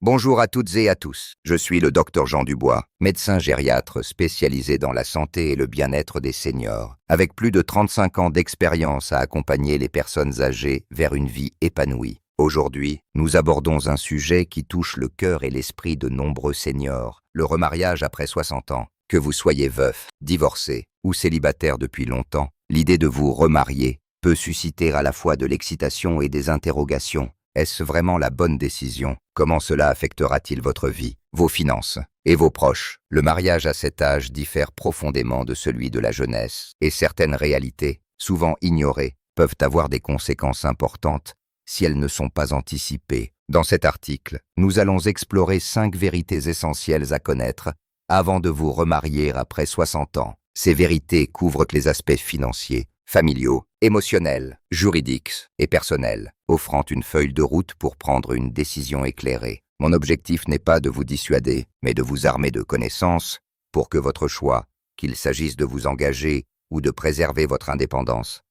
Bonjour à toutes et à tous. Je suis le docteur Jean Dubois, médecin gériatre spécialisé dans la santé et le bien-être des seniors, avec plus de 35 ans d'expérience à accompagner les personnes âgées vers une vie épanouie. Aujourd'hui, nous abordons un sujet qui touche le cœur et l'esprit de nombreux seniors, le remariage après 60 ans. Que vous soyez veuf, divorcé ou célibataire depuis longtemps, l'idée de vous remarier peut susciter à la fois de l'excitation et des interrogations. Est-ce vraiment la bonne décision? Comment cela affectera-t-il votre vie, vos finances et vos proches? Le mariage à cet âge diffère profondément de celui de la jeunesse, et certaines réalités, souvent ignorées, peuvent avoir des conséquences importantes si elles ne sont pas anticipées. Dans cet article, nous allons explorer 5 vérités essentielles à connaître avant de vous remarier après 60 ans. Ces vérités couvrent les aspects financiers, familiaux, émotionnels, juridiques et personnels, offrant une feuille de route pour prendre une décision éclairée. Mon objectif n'est pas de vous dissuader, mais de vous armer de connaissances pour que votre choix, qu'il s'agisse de vous engager ou de préserver votre indépendance,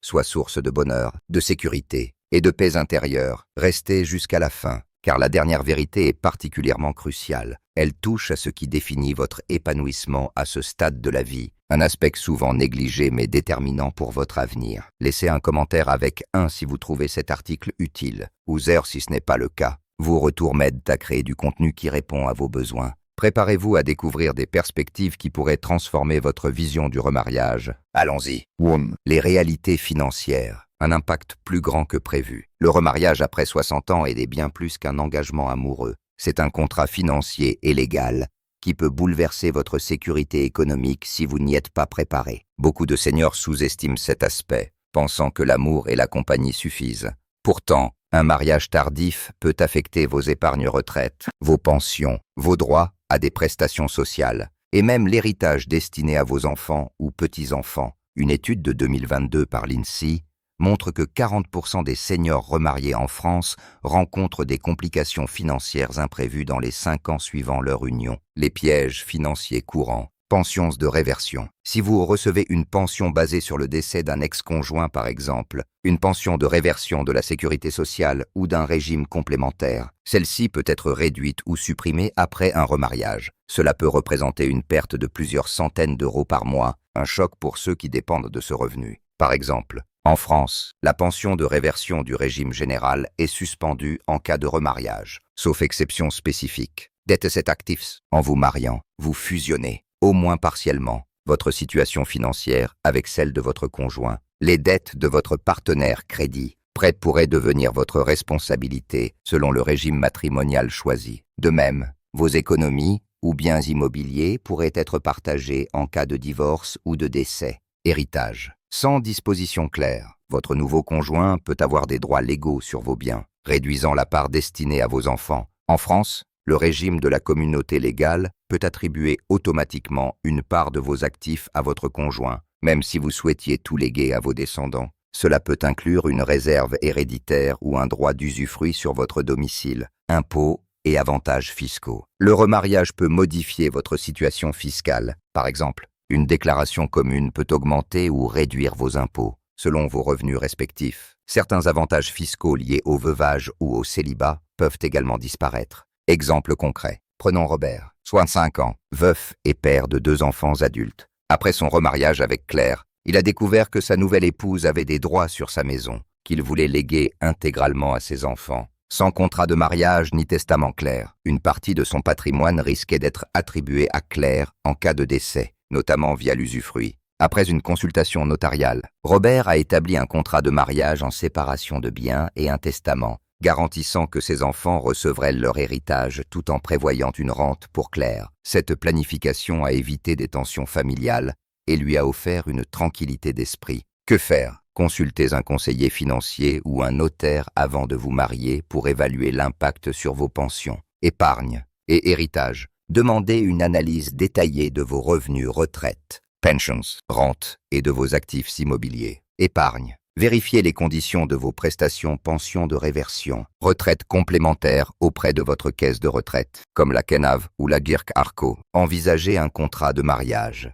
soit source de bonheur, de sécurité et de paix intérieure. Restez jusqu'à la fin, car la dernière vérité est particulièrement cruciale. Elle touche à ce qui définit votre épanouissement à ce stade de la vie, un aspect souvent négligé mais déterminant pour votre avenir. Laissez un commentaire avec 1 si vous trouvez cet article utile, ou 0 si ce n'est pas le cas. Vos retours m'aident à créer du contenu qui répond à vos besoins. Préparez-vous à découvrir des perspectives qui pourraient transformer votre vision du remariage. Allons-y. 1. Les réalités financières. Un impact plus grand que prévu. Le remariage après 60 ans est bien plus qu'un engagement amoureux. C'est un contrat financier et légal qui peut bouleverser votre sécurité économique si vous n'y êtes pas préparé. Beaucoup de seniors sous-estiment cet aspect, pensant que l'amour et la compagnie suffisent. Pourtant, un mariage tardif peut affecter vos épargnes retraite, vos pensions, vos droits à des prestations sociales, et même l'héritage destiné à vos enfants ou petits-enfants. Une étude de 2022 par l'INSEE montre que 40% des seniors remariés en France rencontrent des complications financières imprévues dans les 5 ans suivant leur union. Les pièges financiers courants. Pensions de réversion. Si vous recevez une pension basée sur le décès d'un ex-conjoint par exemple, une pension de réversion de la sécurité sociale ou d'un régime complémentaire, celle-ci peut être réduite ou supprimée après un remariage. Cela peut représenter une perte de plusieurs centaines d'euros par mois, un choc pour ceux qui dépendent de ce revenu. Par exemple, en France, la pension de réversion du régime général est suspendue en cas de remariage, sauf exception spécifique. Dettes actifs. En vous mariant, vous fusionnez, au moins partiellement, votre situation financière avec celle de votre conjoint. Les dettes de votre partenaire crédit prêt pourraient devenir votre responsabilité selon le régime matrimonial choisi. De même, vos économies ou biens immobiliers pourraient être partagés en cas de divorce ou de décès. Héritage. Sans disposition claire, votre nouveau conjoint peut avoir des droits légaux sur vos biens, réduisant la part destinée à vos enfants. En France, le régime de la communauté légale peut attribuer automatiquement une part de vos actifs à votre conjoint, même si vous souhaitiez tout léguer à vos descendants. Cela peut inclure une réserve héréditaire ou un droit d'usufruit sur votre domicile, impôts et avantages fiscaux. Le remariage peut modifier votre situation fiscale. Par exemple, une déclaration commune peut augmenter ou réduire vos impôts, selon vos revenus respectifs. Certains avantages fiscaux liés au veuvage ou au célibat peuvent également disparaître. Exemple concret. Prenons Robert, 65 ans, veuf et père de 2 enfants adultes. Après son remariage avec Claire, il a découvert que sa nouvelle épouse avait des droits sur sa maison, qu'il voulait léguer intégralement à ses enfants. Sans contrat de mariage ni testament clair, une partie de son patrimoine risquait d'être attribuée à Claire en cas de décès, notamment via l'usufruit. Après une consultation notariale, Robert a établi un contrat de mariage en séparation de biens et un testament, garantissant que ses enfants recevraient leur héritage tout en prévoyant une rente pour Claire. Cette planification a évité des tensions familiales et lui a offert une tranquillité d'esprit. Que faire? Consultez un conseiller financier ou un notaire avant de vous marier pour évaluer l'impact sur vos pensions, épargne et héritage. Demandez une analyse détaillée de vos revenus retraite, pensions, rentes et de vos actifs immobiliers. Épargne. Vérifiez les conditions de vos prestations pensions de réversion, retraite complémentaire auprès de votre caisse de retraite, comme la CNAV ou la GIRC Arco. Envisagez un contrat de mariage.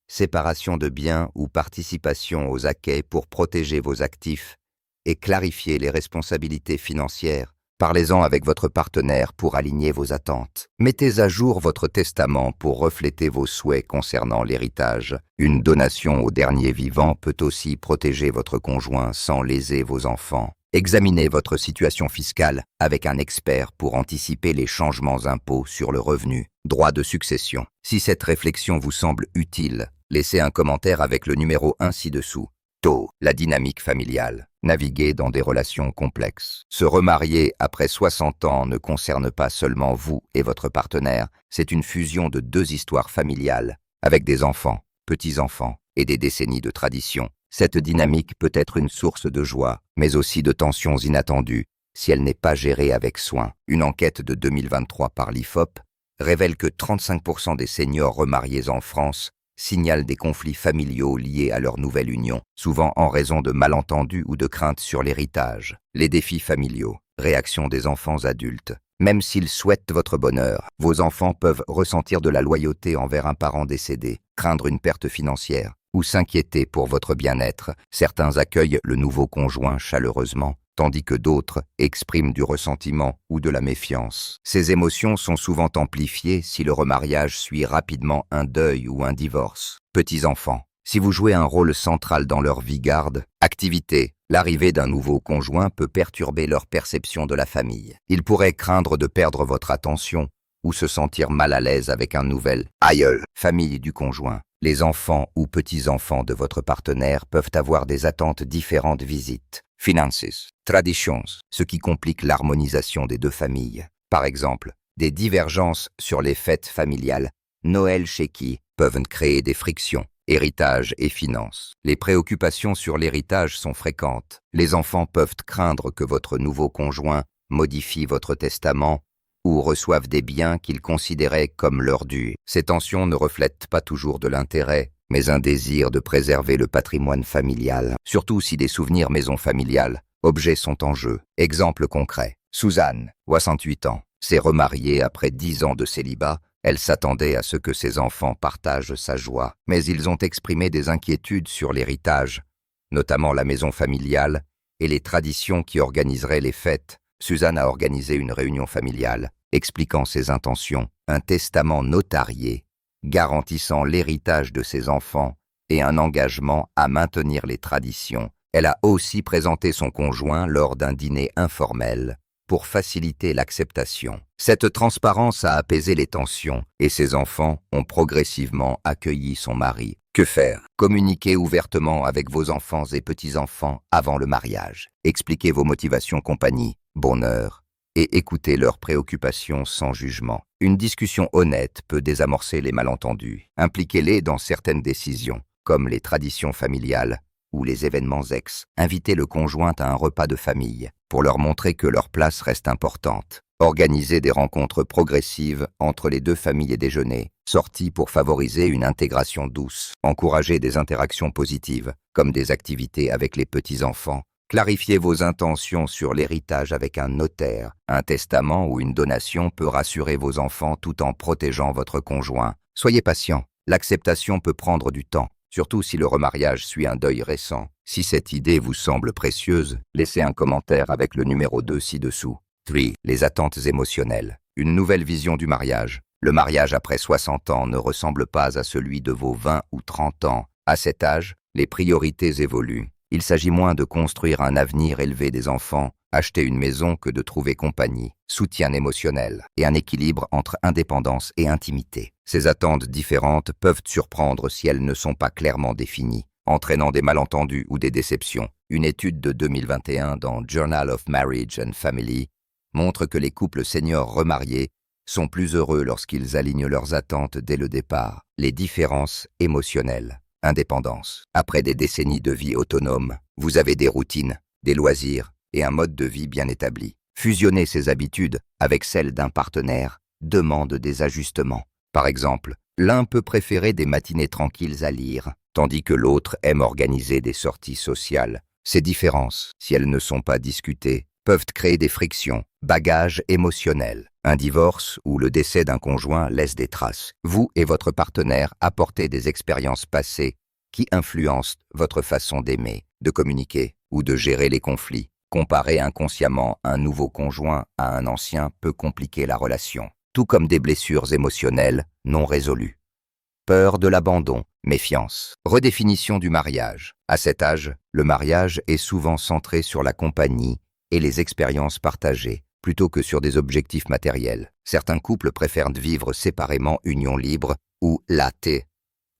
Séparation de biens ou participation aux acquêts pour protéger vos actifs et clarifier les responsabilités financières Parlez-en avec votre partenaire pour aligner vos attentes. Mettez à jour votre testament pour refléter vos souhaits concernant l'héritage. Une donation au dernier vivant peut aussi protéger votre conjoint sans léser vos enfants. Examinez votre situation fiscale avec un expert pour anticiper les changements impôts sur le revenu. Droit de succession. Si cette réflexion vous semble utile, laissez un commentaire avec le numéro 1 ci-dessous. Taux. La dynamique familiale. Naviguer dans des relations complexes. Se remarier après 60 ans ne concerne pas seulement vous et votre partenaire, c'est une fusion de deux histoires familiales, avec des enfants, petits-enfants et des décennies de tradition. Cette dynamique peut être une source de joie, mais aussi de tensions inattendues, si elle n'est pas gérée avec soin. Une enquête de 2023 par l'IFOP révèle que 35% des seniors remariés en France signalent des conflits familiaux liés à leur nouvelle union, souvent en raison de malentendus ou de craintes sur l'héritage. Les défis familiaux. Réaction des enfants adultes. Même s'ils souhaitent votre bonheur, vos enfants peuvent ressentir de la loyauté envers un parent décédé, craindre une perte financière ou s'inquiéter pour votre bien-être. Certains accueillent le nouveau conjoint chaleureusement, tandis que d'autres expriment du ressentiment ou de la méfiance. Ces émotions sont souvent amplifiées si le remariage suit rapidement un deuil ou un divorce. Petits-enfants. Si vous jouez un rôle central dans leur vie garde, activité, l'arrivée d'un nouveau conjoint peut perturber leur perception de la famille. Ils pourraient craindre de perdre votre attention ou se sentir mal à l'aise avec un nouvel aïeul. Famille du conjoint. Les enfants ou petits-enfants de votre partenaire peuvent avoir des attentes différentes visites. Finances. Traditions. Ce qui complique l'harmonisation des deux familles. Par exemple, des divergences sur les fêtes familiales, Noël chez qui, peuvent créer des frictions. Héritage et finances. Les préoccupations sur l'héritage sont fréquentes. Les enfants peuvent craindre que votre nouveau conjoint modifie votre testament ou reçoivent des biens qu'ils considéraient comme leur dû. Ces tensions ne reflètent pas toujours de l'intérêt, mais un désir de préserver le patrimoine familial, surtout si des souvenirs maison familiale, objets sont en jeu. Exemple concret. Suzanne, 68 ans, s'est remariée après 10 ans de célibat. Elle s'attendait à ce que ses enfants partagent sa joie, mais ils ont exprimé des inquiétudes sur l'héritage, notamment la maison familiale et les traditions qui organiseraient les fêtes. Suzanne a organisé une réunion familiale, expliquant ses intentions, un testament notarié, garantissant l'héritage de ses enfants et un engagement à maintenir les traditions. Elle a aussi présenté son conjoint lors d'un dîner informel pour faciliter l'acceptation. Cette transparence a apaisé les tensions et ses enfants ont progressivement accueilli son mari. Que faire? Communiquez ouvertement avec vos enfants et petits-enfants avant le mariage. Expliquez vos motivations compagnie, bonheur, et écoutez leurs préoccupations sans jugement. Une discussion honnête peut désamorcer les malentendus. Impliquez-les dans certaines décisions, comme les traditions familiales ou les événements ex. Invitez le conjoint à un repas de famille pour leur montrer que leur place reste importante. Organisez des rencontres progressives entre les deux familles et déjeuner. Sorties pour favoriser une intégration douce. Encouragez des interactions positives, comme des activités avec les petits-enfants. Clarifiez vos intentions sur l'héritage avec un notaire. Un testament ou une donation peut rassurer vos enfants tout en protégeant votre conjoint. Soyez patient. L'acceptation peut prendre du temps, surtout si le remariage suit un deuil récent. Si cette idée vous semble précieuse, laissez un commentaire avec le numéro 2 ci-dessous. 3. Les attentes émotionnelles. Une nouvelle vision du mariage. Le mariage après 60 ans ne ressemble pas à celui de vos 20 ou 30 ans. À cet âge, les priorités évoluent. Il s'agit moins de construire un avenir, élever des enfants, acheter une maison que de trouver compagnie, soutien émotionnel et un équilibre entre indépendance et intimité. Ces attentes différentes peuvent surprendre si elles ne sont pas clairement définies, entraînant des malentendus ou des déceptions. Une étude de 2021 dans Journal of Marriage and Family montre que les couples seniors remariés sont plus heureux lorsqu'ils alignent leurs attentes dès le départ. Les différences émotionnelles. Indépendance. Après des décennies de vie autonome, vous avez des routines, des loisirs et un mode de vie bien établi. Fusionner ces habitudes avec celles d'un partenaire demande des ajustements. Par exemple, l'un peut préférer des matinées tranquilles à lire, tandis que l'autre aime organiser des sorties sociales. Ces différences, si elles ne sont pas discutées, peuvent créer des frictions, bagages émotionnels. Un divorce ou le décès d'un conjoint laisse des traces. Vous et votre partenaire apportez des expériences passées qui influencent votre façon d'aimer, de communiquer ou de gérer les conflits. Comparer inconsciemment un nouveau conjoint à un ancien peut compliquer la relation, tout comme des blessures émotionnelles non résolues. Peur de l'abandon, méfiance. Redéfinition du mariage. À cet âge, le mariage est souvent centré sur la compagnie et les expériences partagées, plutôt que sur des objectifs matériels. Certains couples préfèrent vivre séparément union libre ou LAT,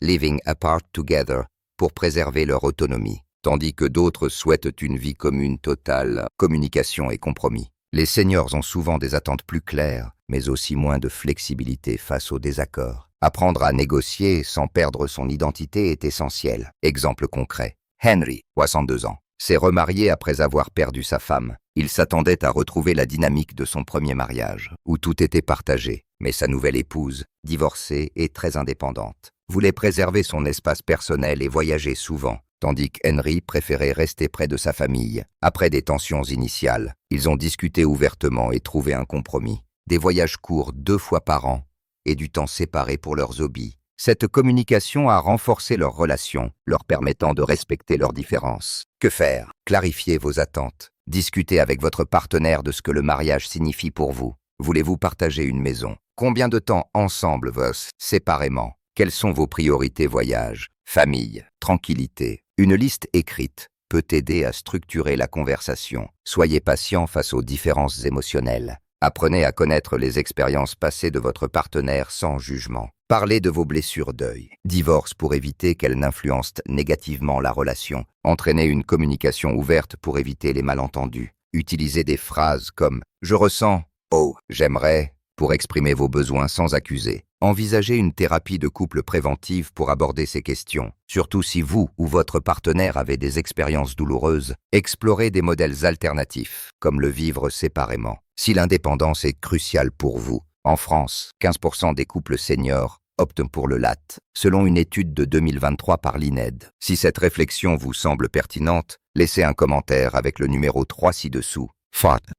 living apart together, pour préserver leur autonomie, tandis que d'autres souhaitent une vie commune totale, communication et compromis. Les seniors ont souvent des attentes plus claires, mais aussi moins de flexibilité face aux désaccords. Apprendre à négocier sans perdre son identité est essentiel. Exemple concret. Henry, 62 ans, s'est remarié après avoir perdu sa femme. Il s'attendait à retrouver la dynamique de son premier mariage, où tout était partagé. Mais sa nouvelle épouse, divorcée et très indépendante, voulait préserver son espace personnel et voyager souvent, tandis qu'Henry préférait rester près de sa famille. Après des tensions initiales, ils ont discuté ouvertement et trouvé un compromis. Des voyages courts 2 fois par an et du temps séparé pour leurs hobbies. Cette communication a renforcé leur relation, leur permettant de respecter leurs différences. Que faire? Clarifiez vos attentes. Discutez avec votre partenaire de ce que le mariage signifie pour vous. Voulez-vous partager une maison? Combien de temps ensemble versus séparément? Quelles sont vos priorités voyage, famille, tranquillité? Une liste écrite peut aider à structurer la conversation. Soyez patient face aux différences émotionnelles. Apprenez à connaître les expériences passées de votre partenaire sans jugement. Parlez de vos blessures deuil. Divorce pour éviter qu'elles n'influencent négativement la relation. Entraînez une communication ouverte pour éviter les malentendus. Utilisez des phrases comme « je ressens »,« oh, j'aimerais » pour exprimer vos besoins sans accuser. Envisagez une thérapie de couple préventive pour aborder ces questions. Surtout si vous ou votre partenaire avez des expériences douloureuses, explorez des modèles alternatifs, comme le vivre séparément. Si l'indépendance est cruciale pour vous, en France, 15% des couples seniors optent pour le LAT, selon une étude de 2023 par l'INED. Si cette réflexion vous semble pertinente, laissez un commentaire avec le numéro 3 ci-dessous.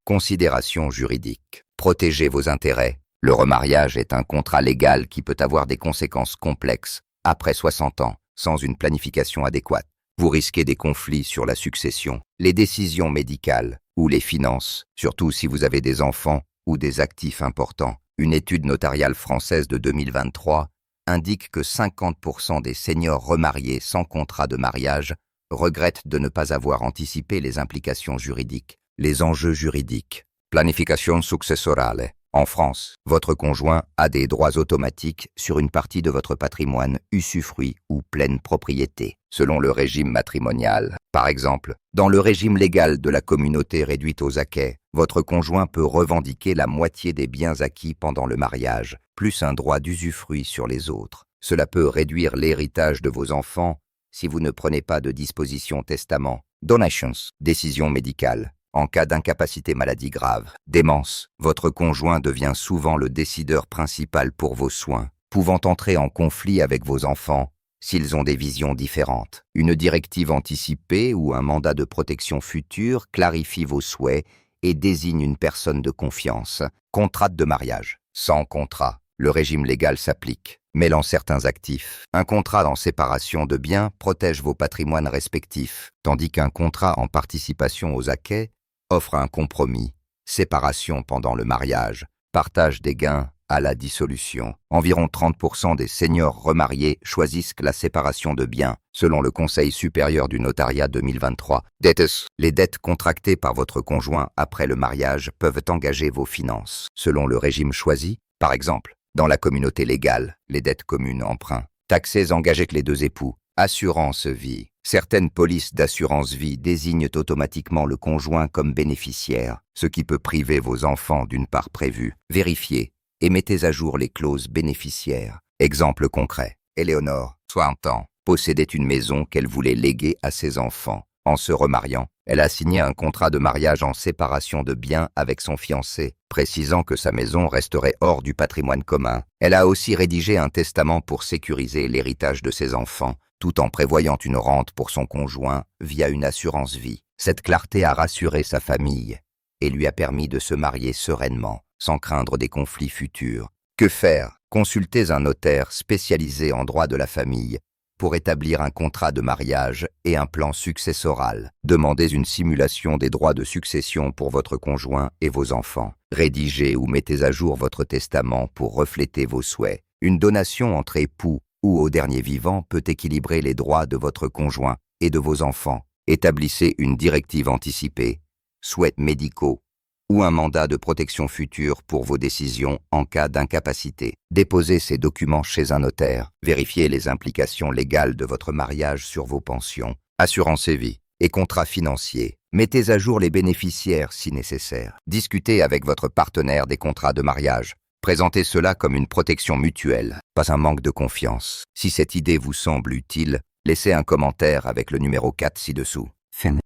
Considération juridique. Protégez vos intérêts. Le remariage est un contrat légal qui peut avoir des conséquences complexes après 60 ans, sans une planification adéquate. Vous risquez des conflits sur la succession, les décisions médicales ou les finances, surtout si vous avez des enfants ou des actifs importants. Une étude notariale française de 2023 indique que 50% des seniors remariés sans contrat de mariage regrettent de ne pas avoir anticipé les implications juridiques. Les enjeux juridiques. Planification successorale. En France, votre conjoint a des droits automatiques sur une partie de votre patrimoine usufruit ou pleine propriété, selon le régime matrimonial. Par exemple, dans le régime légal de la communauté réduite aux acquêts, votre conjoint peut revendiquer la moitié des biens acquis pendant le mariage, plus un droit d'usufruit sur les autres. Cela peut réduire l'héritage de vos enfants si vous ne prenez pas de disposition testament. Donations, décision médicale. En cas d'incapacité maladie grave, démence, votre conjoint devient souvent le décideur principal pour vos soins, pouvant entrer en conflit avec vos enfants s'ils ont des visions différentes. Une directive anticipée ou un mandat de protection future clarifie vos souhaits et désigne une personne de confiance. Contrat de mariage. Sans contrat, le régime légal s'applique, mêlant certains actifs. Un contrat en séparation de biens protège vos patrimoines respectifs, tandis qu'un contrat en participation aux acquêts offre un compromis, séparation pendant le mariage, partage des gains à la dissolution. Environ 30% des seniors remariés choisissent la séparation de biens, selon le Conseil supérieur du notariat 2023. Dettes. Les dettes contractées par votre conjoint après le mariage peuvent engager vos finances, selon le régime choisi. Par exemple, dans la communauté légale, les dettes communes emprunts, taxes engagées que les deux époux, assurance vie. Certaines polices d'assurance vie désignent automatiquement le conjoint comme bénéficiaire, ce qui peut priver vos enfants d'une part prévue. Vérifiez et mettez à jour les clauses bénéficiaires. Exemple concret. Éléonore, 60 ans, possédait une maison qu'elle voulait léguer à ses enfants. En se remariant, elle a signé un contrat de mariage en séparation de biens avec son fiancé, précisant que sa maison resterait hors du patrimoine commun. Elle a aussi rédigé un testament pour sécuriser l'héritage de ses enfants, tout en prévoyant une rente pour son conjoint via une assurance vie. Cette clarté a rassuré sa famille et lui a permis de se marier sereinement, sans craindre des conflits futurs. Que faire? Consultez un notaire spécialisé en droit de la famille pour établir un contrat de mariage et un plan successoral. Demandez une simulation des droits de succession pour votre conjoint et vos enfants. Rédigez ou mettez à jour votre testament pour refléter vos souhaits. Une donation entre époux ou au dernier vivant peut équilibrer les droits de votre conjoint et de vos enfants. Établissez une directive anticipée, souhaits médicaux ou un mandat de protection future pour vos décisions en cas d'incapacité. Déposez ces documents chez un notaire. Vérifiez les implications légales de votre mariage sur vos pensions, assurances vie et contrats financiers. Mettez à jour les bénéficiaires si nécessaire. Discutez avec votre partenaire des contrats de mariage. Présentez cela comme une protection mutuelle, pas un manque de confiance. Si cette idée vous semble utile, laissez un commentaire avec le numéro 4 ci-dessous.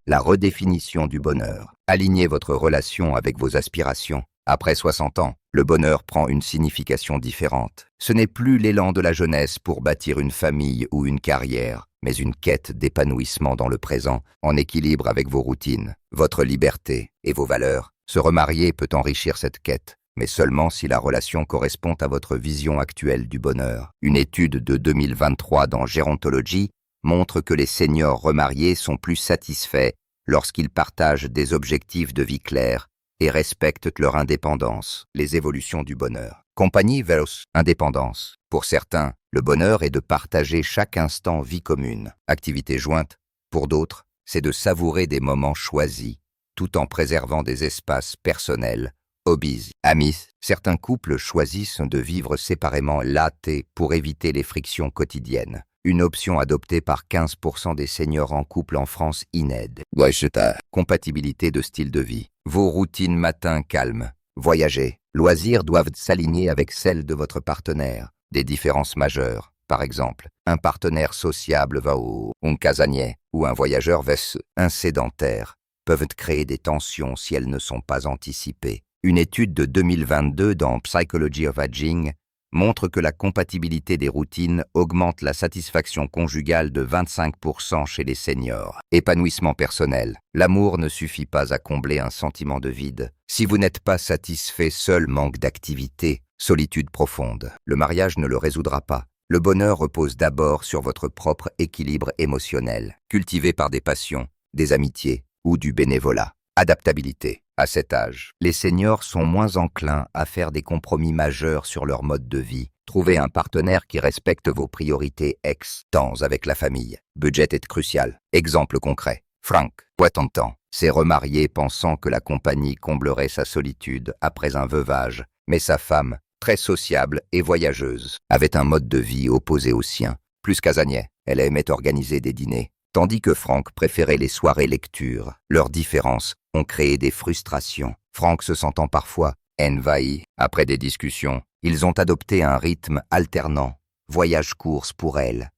La redéfinition du bonheur. Alignez votre relation avec vos aspirations. Après 60 ans, le bonheur prend une signification différente. Ce n'est plus l'élan de la jeunesse pour bâtir une famille ou une carrière, mais une quête d'épanouissement dans le présent, en équilibre avec vos routines, votre liberté et vos valeurs. Se remarier peut enrichir cette quête, mais seulement si la relation correspond à votre vision actuelle du bonheur. Une étude de 2023 dans Gerontology montre que les seniors remariés sont plus satisfaits lorsqu'ils partagent des objectifs de vie clairs et respectent leur indépendance. Les évolutions du bonheur. Compagnie versus indépendance. Pour certains, le bonheur est de partager chaque instant vie commune. Activité jointe. Pour d'autres, c'est de savourer des moments choisis, tout en préservant des espaces personnels. Hobbies, amis. Certains couples choisissent de vivre séparément l'AT pour éviter les frictions quotidiennes. Une option adoptée par 15% des seniors en couple en France INED. Compatibilité de style de vie. Vos routines matin calmes. Voyager. Loisirs doivent s'aligner avec celles de votre partenaire. Des différences majeures. Par exemple, un partenaire sociable va un casanier ou un voyageur un sédentaire peuvent créer des tensions si elles ne sont pas anticipées. Une étude de 2022 dans Psychology of Aging montre que la compatibilité des routines augmente la satisfaction conjugale de 25% chez les seniors. Épanouissement personnel. L'amour ne suffit pas à combler un sentiment de vide. Si vous n'êtes pas satisfait, seul manque d'activité, solitude profonde. Le mariage ne le résoudra pas. Le bonheur repose d'abord sur votre propre équilibre émotionnel, cultivé par des passions, des amitiés ou du bénévolat. Adaptabilité. À cet âge, les seniors sont moins enclins à faire des compromis majeurs sur leur mode de vie. Trouvez un partenaire qui respecte vos priorités temps avec la famille. Budget est crucial. Exemple concret. Frank, temps, s'est remarié pensant que la compagnie comblerait sa solitude après un veuvage, mais sa femme, très sociable et voyageuse, avait un mode de vie opposé au sien. Plus casanier, elle aimait organiser des dîners, tandis que Frank préférait les soirées lecture. Leurs différences ont créé des frustrations. Frank se sentant parfois envahi. Après des discussions, ils ont adopté un rythme alternant, voyage-course pour elle,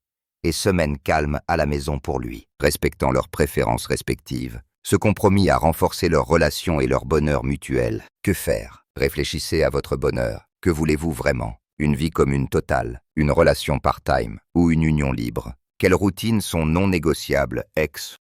et semaine calme à la maison pour lui, respectant leurs préférences respectives. Ce compromis a renforcé leur relation et leur bonheur mutuel. Que faire? Réfléchissez à votre bonheur. Que voulez-vous vraiment? Une vie commune totale, une relation part-time ou une union libre? Quelles routines sont non négociables?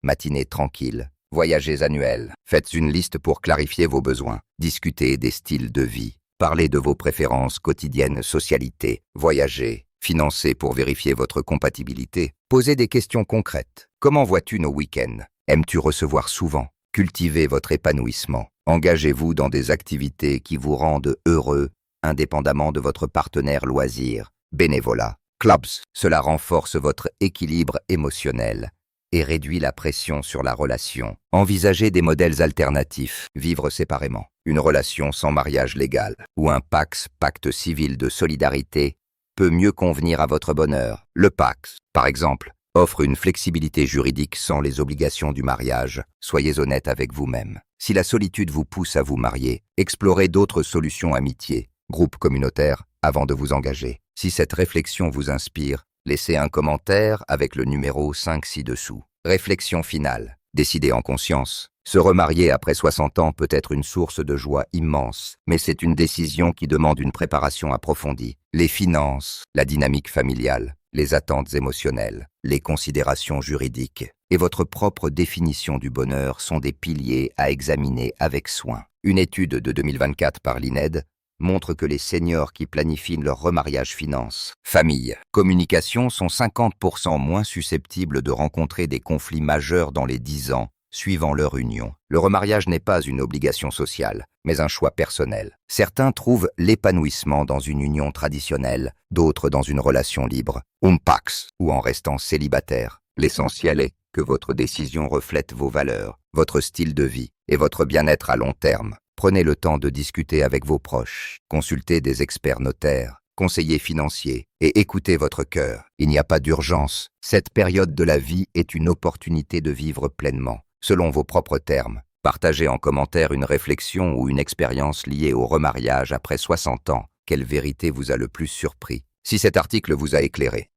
Matinée tranquille. Voyages annuels. Faites une liste pour clarifier vos besoins. Discutez des styles de vie. Parlez de vos préférences quotidiennes, socialité. Voyagez. Financez pour vérifier votre compatibilité. Posez des questions concrètes. Comment vois-tu nos week-ends? Aimes-tu recevoir souvent? Cultivez votre épanouissement. Engagez-vous dans des activités qui vous rendent heureux, indépendamment de votre partenaire loisir. Bénévolat. Clubs. Cela renforce votre équilibre émotionnel et réduit la pression sur la relation. Envisagez des modèles alternatifs, vivre séparément, une relation sans mariage légal, ou un pacte civil de solidarité, peut mieux convenir à votre bonheur. Le pacte, par exemple, offre une flexibilité juridique sans les obligations du mariage. Soyez honnête avec vous-même. Si la solitude vous pousse à vous marier, explorez d'autres solutions amitié, groupe communautaire, avant de vous engager. Si cette réflexion vous inspire, laissez un commentaire avec le numéro 5 ci-dessous. Réflexion finale. Décidez en conscience. Se remarier après 60 ans peut être une source de joie immense, mais c'est une décision qui demande une préparation approfondie. Les finances, la dynamique familiale, les attentes émotionnelles, les considérations juridiques et votre propre définition du bonheur sont des piliers à examiner avec soin. Une étude de 2024 par l'INED montrent que les seniors qui planifient leur remariage finance, famille, communication sont 50% moins susceptibles de rencontrer des conflits majeurs dans les 10 ans suivant leur union. Le remariage n'est pas une obligation sociale, mais un choix personnel. Certains trouvent l'épanouissement dans une union traditionnelle, d'autres dans une relation libre, pax, ou en restant célibataire. L'essentiel est que votre décision reflète vos valeurs, votre style de vie et votre bien-être à long terme. Prenez le temps de discuter avec vos proches, consultez des experts notaires, conseillers financiers et écoutez votre cœur. Il n'y a pas d'urgence. Cette période de la vie est une opportunité de vivre pleinement, selon vos propres termes. Partagez en commentaire une réflexion ou une expérience liée au remariage après 60 ans. Quelle vérité vous a le plus surpris? Si cet article vous a éclairé,